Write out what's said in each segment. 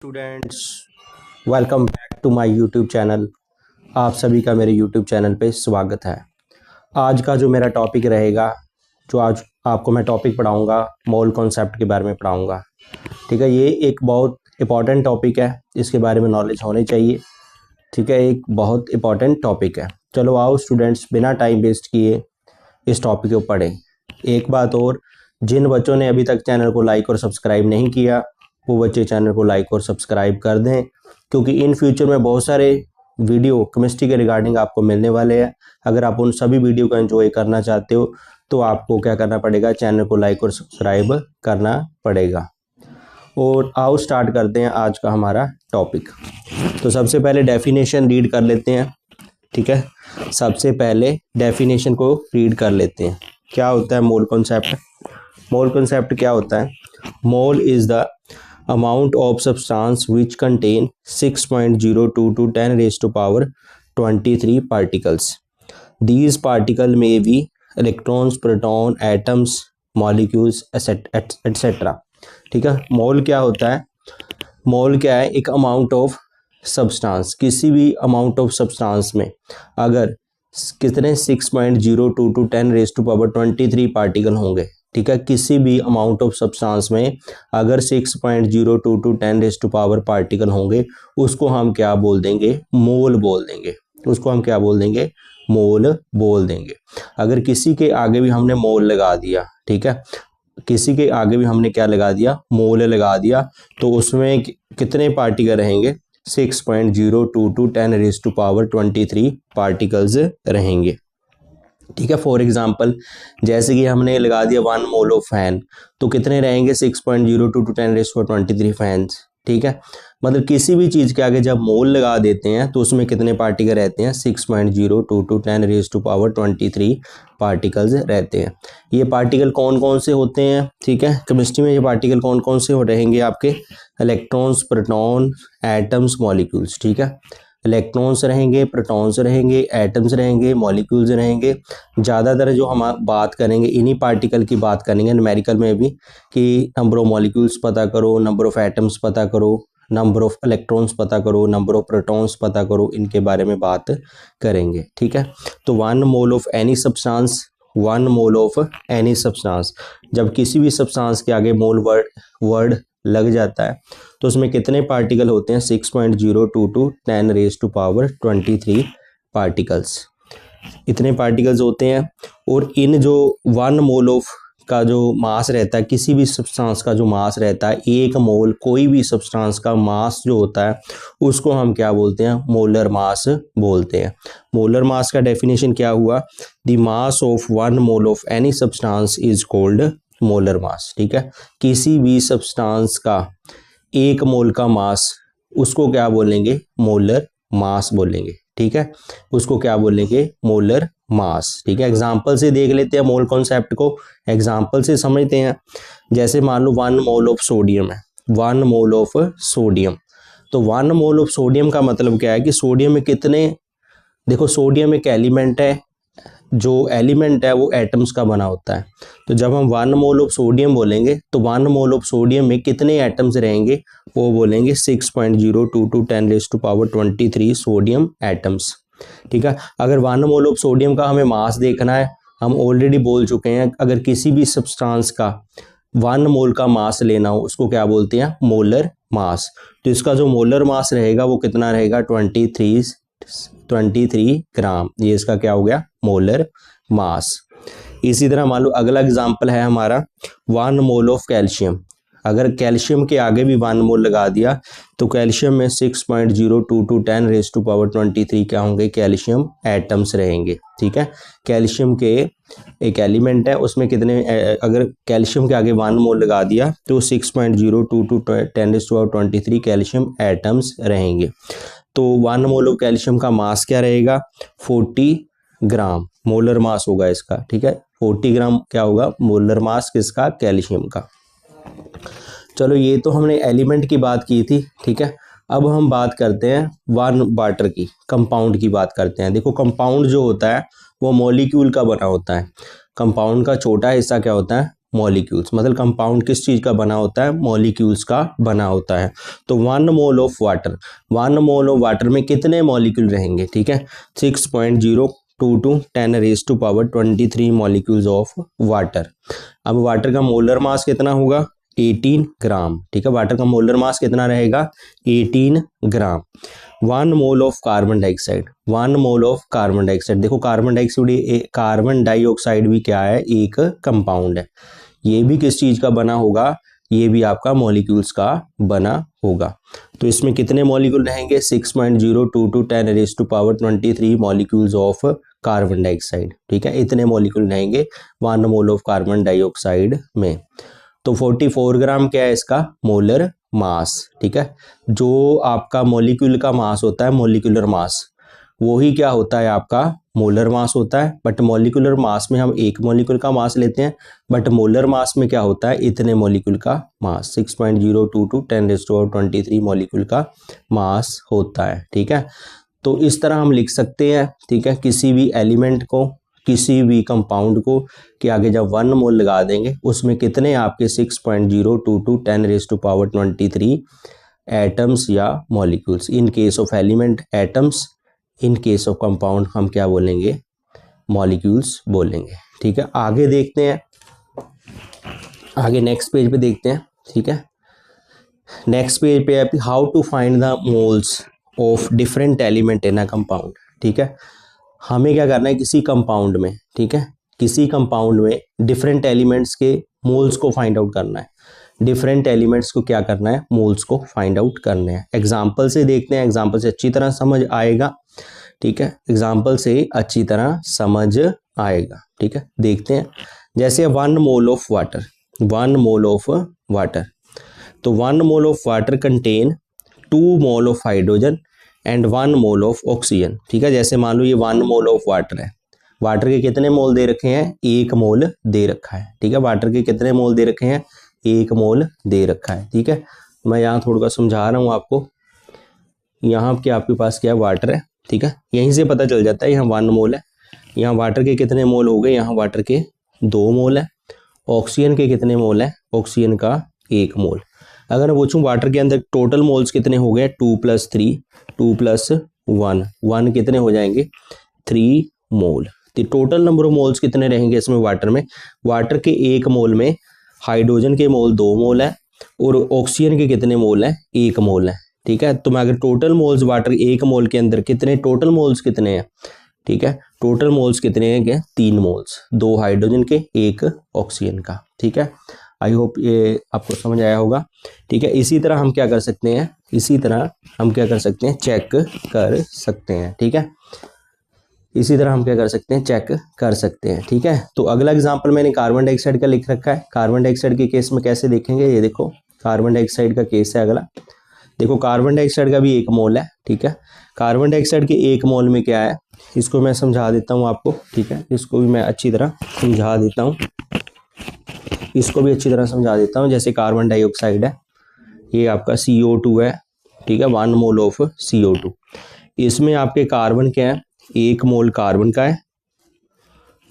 Students, welcome back to my YouTube channel. आप सभी का मेरे यूट्यूब चैनल पे स्वागत है। आज का जो मेरा टॉपिक रहेगा, जो आज आपको मैं टॉपिक पढ़ाऊंगा, मोल कॉन्सेप्ट के बारे में पढ़ाऊंगा। ठीक है, ये एक बहुत इंपॉर्टेंट टॉपिक है, इसके बारे में नॉलेज होनी चाहिए। ठीक है, एक बहुत इंपॉर्टेंट टॉपिक है। चलो आओ स्टूडेंट्स, बिना टाइम वेस्ट किए इस टॉपिक को पढ़ें। एक बात और, जिन बच्चों ने अभी तक चैनल को लाइक और सब्सक्राइब नहीं किया, वो बच्चे चैनल को लाइक और सब्सक्राइब कर दें, क्योंकि इन फ्यूचर में बहुत सारे वीडियो केमिस्ट्री के रिगार्डिंग आपको मिलने वाले हैं। अगर आप उन सभी वीडियो को एंजॉय करना चाहते हो तो आपको क्या करना पड़ेगा, चैनल को लाइक और सब्सक्राइब करना पड़ेगा। और आओ स्टार्ट करते हैं आज का हमारा टॉपिक। तो सबसे पहले डेफिनेशन रीड कर लेते हैं। ठीक है, सबसे पहले डेफिनेशन को रीड कर लेते हैं। क्या होता है मोल कॉन्सेप्ट? मोल कॉन्सेप्ट क्या होता है? Mole is the amount of substance which contain 6.02 to 10 raised to power 23 particles. These particles may be electrons, proton, atoms, molecules, etc. ठीक है, मोल क्या होता है? मोल क्या है? एक अमाउंट ऑफ सब्सटेंस, किसी भी अमाउंट ऑफ सब्सटेंस में अगर कितने 6.02 to 10 raise to power 23 particle होंगे। ठीक है, किसी भी अमाउंट ऑफ सब्सटेंस में अगर 6.02 to 10 raise to power particle होंगे, उसको हम क्या बोल देंगे? मोल बोल देंगे। उसको हम क्या बोल देंगे? मोल बोल देंगे। अगर किसी के आगे भी हमने मोल लगा दिया, ठीक है, किसी के आगे भी हमने क्या लगा दिया? मोल लगा दिया, तो उसमें कितने पार्टिकल रहेंगे? 6.02 to 10 raise to power 23 particles रहेंगे। ठीक है, फॉर एग्जाम्पल जैसे कि हमने लगा दिया 1 मोल ऑफ फैन, तो कितने रहेंगे? 6.02 टू 10 रेज टू 23 फैंस। ठीक है, मतलब किसी भी चीज़ के आगे जब मोल लगा देते हैं तो उसमें कितने पार्टिकल रहते हैं? 6.02 to 10 raise to power 23 particles रहते हैं। ये पार्टिकल कौन कौन से होते हैं? ठीक है, केमिस्ट्री में ये पार्टिकल कौन कौन से हो रहेंगे आपके? Electrons, proton, atoms, molecules. ठीक है, इलेक्ट्रॉन्स रहेंगे, प्रोटॉन्स रहेंगे, एटम्स रहेंगे, मॉलिक्यूल्स रहेंगे। ज़्यादातर जो हम बात करेंगे इन्हीं पार्टिकल की बात करेंगे न्यूमेरिकल में भी, कि नंबर ऑफ मॉलिक्यूल्स पता करो, नंबर ऑफ एटम्स पता करो, नंबर ऑफ इलेक्ट्रॉन्स पता करो, नंबर ऑफ प्रोटॉन्स पता करो, इनके बारे में बात करेंगे। ठीक है, तो 1 mole of any substance, 1 mole of any substance, जब किसी भी सब्सटेंस के आगे मोल वर्ड लग जाता है तो उसमें कितने पार्टिकल होते हैं? 6.02 to 10 raise to power 23 particles. इतने पार्टिकल्स होते हैं। और इन जो 1 मोल ऑफ का जो मास रहता है, किसी भी सब्सटेंस का जो मास रहता है, 1 मोल कोई भी सब्सटेंस का मास जो होता है उसको हम क्या बोलते हैं? मोलर मास बोलते हैं। मोलर मास का डेफिनेशन क्या हुआ? The mass of 1 mole of any substance is called molar mass. ठीक है, किसी भी सब्सटेंस का 1 मोल का मास, उसको क्या बोलेंगे? मोलर मास बोलेंगे। ठीक है, उसको क्या बोलेंगे? Molar mass. ठीक है, एग्जाम्पल से देख लेते हैं मोल कॉन्सेप्ट को, एग्जाम्पल से समझते हैं। जैसे मान लो 1 मोल ऑफ सोडियम है, 1 मोल ऑफ सोडियम। तो 1 मोल ऑफ सोडियम का मतलब क्या है कि सोडियम में कितने, देखो सोडियम एक एलिमेंट है, जो एलिमेंट है वो एटम्स का बना होता है। तो जब हम 1 मोल ऑफ सोडियम बोलेंगे तो 1 मोल ऑफ सोडियम में कितने एटम्स रहेंगे? वो बोलेंगे 6.02 to 10 raise to power 23 sodium atoms. ठीक है, अगर 1 मोल ऑफ सोडियम का हमें मास देखना है, हम ऑलरेडी बोल चुके हैं, अगर किसी भी सब्सटेंस का 1 मोल का मास लेना हो उसको क्या बोलते हैं? Molar mass. तो इसका जो मोलर मास रहेगा वो कितना रहेगा? 23 ग्राम। ये इसका क्या हो गया? Molar mass. इसी तरह मान लो अगला एग्जांपल है हमारा 1 मोल ऑफ कैल्शियम। अगर कैल्शियम के आगे भी 1 मोल लगा दिया तो कैल्शियम में 6.02 टू 10 रेज टू पावर 23 क्या होंगे? कैल्शियम एटम्स रहेंगे। ठीक है, कैल्शियम के एक एलिमेंट है, उसमें कितने, अगर कैल्शियम के आगे 1 मोल लगा दिया तो 6.02 to 10 raise to power 23 calcium atoms रहेंगे। तो 1 मोल ऑफ कैल्शियम का मास क्या रहेगा? 40 ग्राम मोलर मास होगा इसका। ठीक है, 40 ग्राम क्या होगा? मोलर मास किसका? कैल्शियम का। चलो ये तो हमने एलिमेंट की बात की थी। ठीक है, अब हम बात करते हैं 1 वाटर की, कंपाउंड की बात करते हैं। देखो कंपाउंड जो होता है वो मॉलिक्यूल का बना होता है। कंपाउंड का छोटा हिस्सा क्या होता है? मॉलिक्यूल्स, मतलब कंपाउंड किस चीज़ का बना होता है, मॉलिक्यूल्स का बना होता है। तो 1 mole of water, 1 mole of water में कितने मॉलिक्यूल रहेंगे, ठीक है, 6.022 10⁻23 मॉलिक्यूल्स ऑफ वाटर। अब वाटर का मोलर मास कितना होगा, 18 ग्राम, ठीक है, वाटर का मोलर मास कितना रहेगा, 18 ग्राम। 1 mole of carbon dioxide, 1 mole of carbon dioxide, देखो कार्बन डाइऑक्साइड भी क्या है, एक कंपाउंड है, ये भी किस चीज का बना होगा, ये भी आपका मॉलिक्यूल्स का बना होगा। तो इसमें कितने मॉलिक्यूल रहेंगे, 6.022 10⁻23 मॉलिक्यूल्स ऑफ कार्बन डाइऑक्साइड, ठीक है, इतने मॉलिक्यूल रहेंगे 1 मोल ऑफ कार्बन डाइऑक्साइड में। तो 44 ग्राम क्या है इसका मोलर मास, ठीक है, जो आपका मॉलिक्यूल का मास होता है, मॉलिक्यूलर मास, वो ही क्या होता है आपका मोलर मास होता है। बट मॉलिक्यूलर मास में हम एक मॉलिक्यूल का मास लेते हैं, बट मोलर मास में क्या होता है, इतने मॉलिक्यूल का मास, 6.022 10⁻23 मॉलिक्यूल का मास होता है, ठीक है। तो इस तरह हम लिख सकते हैं, ठीक है, किसी भी एलिमेंट को, किसी भी कंपाउंड को के आगे जब 1 मोल लगा देंगे उसमें कितने आपके 6.022 10⁻23 एटम्स या molecules, in case of element atoms, in case of compound हम क्या बोलेंगे, मॉलिक्यूल्स बोलेंगे, ठीक है। आगे देखते हैं, आगे नेक्स्ट पेज पे देखते हैं, ठीक है। नेक्स्ट पेज पे है how to find the moles of different element in a compound, ठीक है। हमें क्या करना है किसी कंपाउंड में, ठीक है, किसी कंपाउंड में डिफरेंट एलिमेंट्स के मोल्स को फाइंड आउट करना है, डिफरेंट एलिमेंट्स को क्या करना है, मोल्स को फाइंड आउट करने हैं। एग्जाम्पल से देखते हैं, एग्जाम्पल से अच्छी तरह समझ आएगा, ठीक है, एग्जाम्पल से अच्छी तरह समझ आएगा, ठीक है। देखते हैं, जैसे 1 mole of water, 1 mole of water, तो 1 mole of water contain 2 mole of hydrogen and 1 mole of oxygen, ठीक है। जैसे मान लो ये 1 मोल ऑफ वाटर है, वाटर के कितने मोल दे रखे हैं, 1 मोल दे रखा है, ठीक है, वाटर के कितने मोल दे रखे हैं, 1 मोल दे रखा है, ठीक है। मैं यहाँ थोड़ा समझा रहा हूँ आपको, यहाँ के आपके पास क्या वाटर है, ठीक है, यहीं से पता चल जाता है, यहाँ 1 मोल है, यहाँ वाटर के कितने मोल हो गए, यहाँ वाटर के 2 मोल है, ऑक्सीजन के कितने मोल है, ऑक्सीजन का 1 मोल। अगर मैं पूछूं वाटर के अंदर टोटल मोल्स कितने हो गए, 2 + 3, 2 + 1, 1 कितने हो जाएंगे, 3 मोल। तो टोटल नंबर ऑफ मोल्स कितने रहेंगे इसमें वाटर में, वाटर के 1 मोल में हाइड्रोजन के मोल 2 मोल है और ऑक्सीजन के कितने मोल है, 1 मोल है, ठीक है। तो मैं अगर टोटल मोल्स वाटर 1 मोल के अंदर कितने, टोटल मोल्स कितने हैं, ठीक है, टोटल मोल्स कितने हैं, क्या 3 मोल्स, 2 हाइड्रोजन के 1 ऑक्सीजन का, ठीक है। आई होप ये आपको समझ आया होगा, ठीक है। इसी तरह हम क्या कर सकते हैं, इसी तरह हम क्या कर सकते हैं, चेक कर सकते हैं, ठीक है, इसी तरह हम क्या कर सकते हैं, चेक कर सकते हैं, ठीक है। तो अगला एग्जांपल मैंने कार्बन डाइऑक्साइड का लिख रखा है, कार्बन डाइऑक्साइड के केस में कैसे देखेंगे, ये देखो कार्बन डाइऑक्साइड का केस है अगला, देखो कार्बन डाइऑक्साइड का भी 1 मोल है, ठीक है। कार्बन डाइऑक्साइड के 1 मोल में क्या है, इसको मैं समझा देता हूँ आपको, ठीक है, इसको भी मैं अच्छी तरह समझा देता हूँ, इसको भी अच्छी तरह समझा देता हूँ। जैसे कार्बन डाइऑक्साइड है, ये आपका CO2 है, ठीक है, 1 मोल ऑफ CO2, इसमें आपके कार्बन क्या है, 1 मोल कार्बन का है,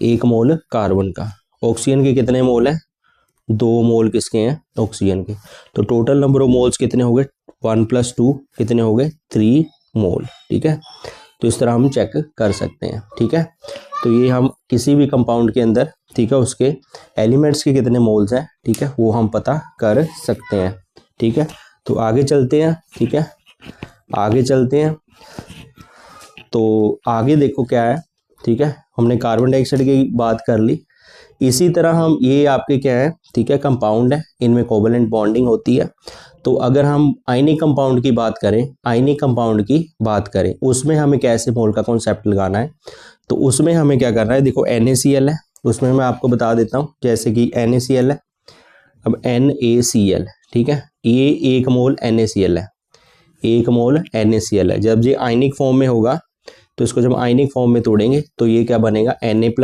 1 मोल कार्बन का, ऑक्सीजन के कितने मोल है, 2 मोल किसके हैं, ऑक्सीजन के। तो टोटल नंबर ऑफ मोल्स कितने हो गए, 1 + 2 कितने हो गए, 3 मोल, ठीक है। तो इस तरह हम चेक कर सकते हैं, ठीक है। तो ये हम किसी भी कंपाउंड के अंदर, ठीक है, उसके एलिमेंट्स के कितने मोल्स हैं, ठीक है, वो हम पता कर सकते हैं, ठीक है। तो आगे चलते हैं, ठीक है, आगे चलते हैं। तो आगे देखो क्या है, ठीक है, हमने कार्बन डाइऑक्साइड की बात कर ली, इसी तरह हम ये आपके क्या है, ठीक है, कंपाउंड है, इनमें कोवैलेंट बॉन्डिंग होती है। तो अगर हम आयनिक कंपाउंड की बात करें, आयनिक कंपाउंड की बात करें, उसमें हमें कैसे मोल का कॉन्सेप्ट लगाना है, तो उसमें हमें क्या करना है, देखो NaCl है, उसमें मैं आपको बता देता हूँ, जैसे कि NaCl है, अब NaCl, ठीक है, ये 1 मोल NaCl है, 1 मोल NaCl है। जब ये आयनिक फॉर्म में होगा तो इसको जब आयनिक फॉर्म में तोड़ेंगे तो ये क्या बनेगा, Na+ +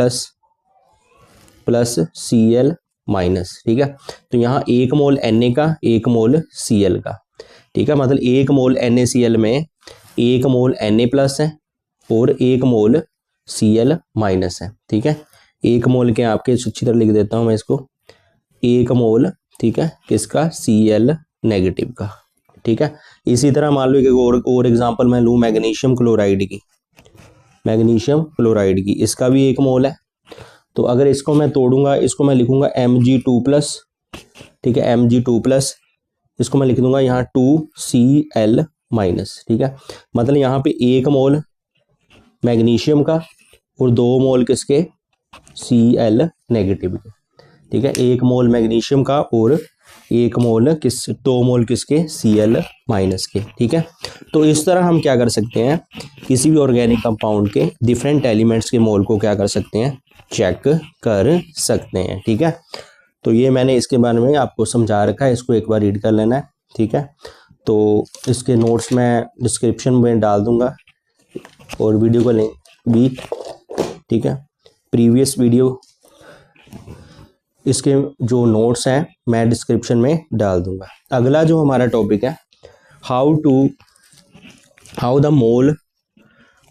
Cl-, ठीक है। तो यहाँ 1 मोल Na का, 1 मोल Cl का, ठीक है, मतलब 1 मोल NaCl में 1 मोल Na+ है और 1 मोल Cl- है, ठीक है। 1 मोल के आपके अच्छी तरह लिख देता हूँ मैं इसको, 1 मोल, ठीक है, किसका, Cl नेगेटिव का, ठीक है। इसी तरह मान लो एक और एग्जांपल मैं लूँ मैग्नीशियम क्लोराइड की, मैग्नीशियम क्लोराइड की, इसका भी 1 मोल है। तो अगर इसको मैं तोड़ूंगा, इसको मैं लिखूंगा Mg2+, ठीक है, Mg2+, इसको मैं लिख दूंगा यहाँ 2Cl-, ठीक है। मतलब यहाँ पे 1 मोल मैग्नीशियम का और 2 मोल किसके, Cl नेगेटिव के, ठीक है। 1 मोल मैग्नीशियम का और 1 मोल 2 मोल किसके, Cl- के, ठीक है। तो इस तरह हम क्या कर सकते हैं, किसी भी ऑर्गेनिक कंपाउंड के डिफरेंट एलिमेंट्स के मोल को क्या कर सकते हैं, चेक कर सकते हैं, ठीक है। तो ये मैंने इसके बारे में आपको समझा रखा है, इसको एक बार रीड कर लेना है, ठीक है। तो इसके नोट्स मैं डिस्क्रिप्शन में डाल दूंगा और वीडियो का लिंक भी, ठीक है। प्रीवियस वीडियो इसके जो नोट्स हैं मैं डिस्क्रिप्शन में डाल दूंगा। अगला जो हमारा टॉपिक है, how the mole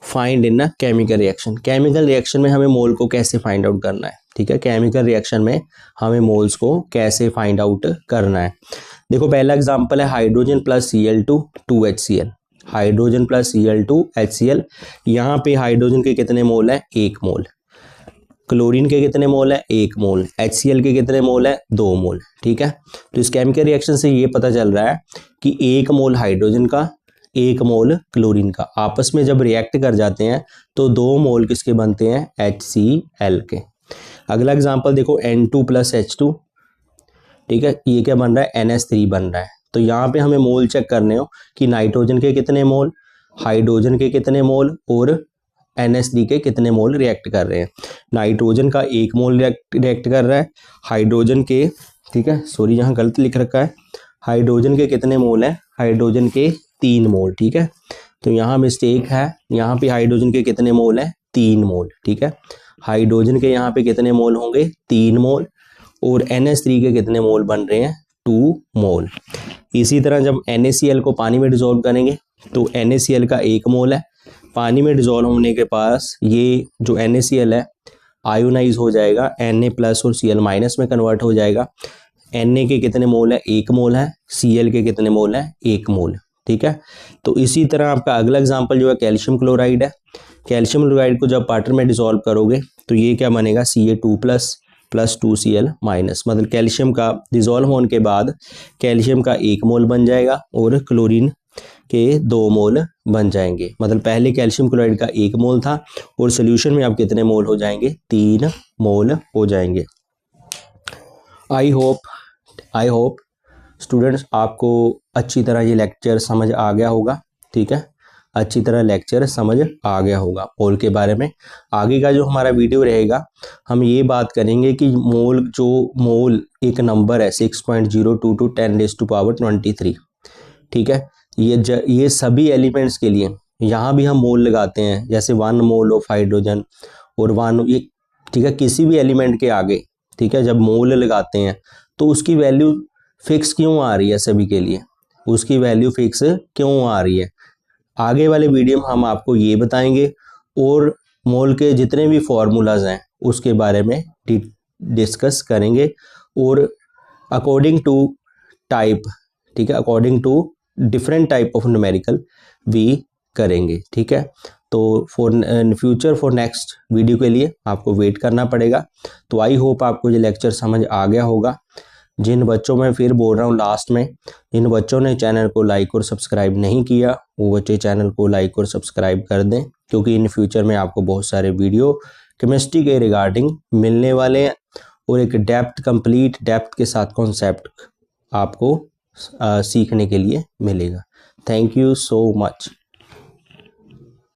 find in a chemical reaction. Chemical reaction में हमें मोल को कैसे फाइंड आउट करना है, ठीक है। केमिकल रिएक्शन में हमें मोल्स को कैसे फाइंड आउट करना है। देखो पहला एग्जांपल है hydrogen plus Cl2 2HCl, hydrogen plus Cl2 HCl। यहाँ पे हाइड्रोजन के कितने मोल है, 1 मोल, क्लोरीन के कितने मोल है, 1 मोल, HCl के कितने मोल है, 2 मोल, ठीक है। तो इस केमिकल रिएक्शन से ये पता चल रहा है कि 1 मोल हाइड्रोजन का, 1 मोल क्लोरीन का आपस में जब रिएक्ट कर जाते हैं तो 2 मोल किसके बनते हैं, HCl के। अगला एग्जांपल देखो N2+H2, ठीक है, ये क्या बन रहा है, NH3 बन रहा है। तो यहाँ पे हमें मोल चेक करने हो कि नाइट्रोजन के कितने मोल, हाइड्रोजन के कितने मोल और NH3 के कितने मोल रिएक्ट कर रहे हैं। नाइट्रोजन का 1 मोल रिएक्ट कर रहा है, हाइड्रोजन के, ठीक है, सॉरी यहाँ गलत लिख रखा है, हाइड्रोजन के कितने मोल है, हाइड्रोजन के 3 मोल, ठीक है। तो यहाँ मिस्टेक है, यहाँ पे हाइड्रोजन के कितने मोल है, 3 मोल, ठीक है। हाइड्रोजन के यहाँ पे कितने मोल होंगे, 3 मोल, और NH3 के कितने मोल बन रहे हैं, 2 मोल। इसी तरह जब NaCl को पानी में डिसॉल्व करेंगे तो NaCl का 1 मोल है, पानी में डिसॉल्व होने के पास ये जो NaCl है आयोनाइज हो जाएगा, Na+ और Cl- में कन्वर्ट हो जाएगा। Na के कितने मोल है, 1 मोल है, Cl के कितने मोल है, 1 मोल, ठीक है। तो इसी तरह आपका अगला एग्जांपल जो है कैल्शियम क्लोराइड है। कैल्शियम क्लोराइड को जब वाटर में डिसॉल्व करोगे तो ये क्या बनेगा, Ca2+ + 2Cl-, मतलब कैल्शियम का डिसॉल्व होने के बाद कैल्शियम का 1 मोल बन जाएगा और क्लोरीन के 2 मोल बन जाएंगे। मतलब पहले कैल्शियम क्लोराइड का 1 मोल था और सोल्यूशन में अब कितने मोल हो जाएंगे, 3 मोल हो जाएंगे। आई होप स्टूडेंट्स आपको अच्छी तरह ये लेक्चर समझ आ गया होगा, ठीक है, अच्छी तरह लेक्चर समझ आ गया होगा मोल के बारे में। आगे का जो हमारा वीडियो रहेगा हम ये बात करेंगे कि मोल एक नंबर है 6.022 10⁻23, ठीक है। ये सभी एलिमेंट्स के लिए यहाँ भी हम मोल लगाते हैं, जैसे 1 मोल ऑफ हाइड्रोजन और 1 ये, ठीक है, किसी भी एलिमेंट के आगे, ठीक है, जब मोल लगाते हैं तो उसकी वैल्यू फिक्स क्यों आ रही है, सभी के लिए उसकी वैल्यू फिक्स क्यों आ रही है। आगे वाले वीडियो में हम आपको ये बताएंगे और मोल के जितने भी फॉर्मूलाज हैं उसके बारे में डिस्कस करेंगे और अकॉर्डिंग टू टाइप, ठीक है, according to different type of numerical भी करेंगे, ठीक है। तो फ्यूचर फॉर नेक्स्ट वीडियो के लिए आपको वेट करना पड़ेगा। तो आई होप आपको ये लेक्चर समझ आ गया होगा। जिन बच्चों में, फिर बोल रहा हूँ लास्ट में, जिन बच्चों ने चैनल को लाइक और सब्सक्राइब नहीं किया वो बच्चे चैनल को लाइक और सब्सक्राइब कर दें, क्योंकि इन फ्यूचर में आपको बहुत सारे वीडियो केमिस्ट्री के रिगार्डिंग मिलने वाले हैं और एक कंप्लीट डेप्थ के साथ कॉन्सेप्ट आपको सीखने के लिए मिलेगा। Thank you so much.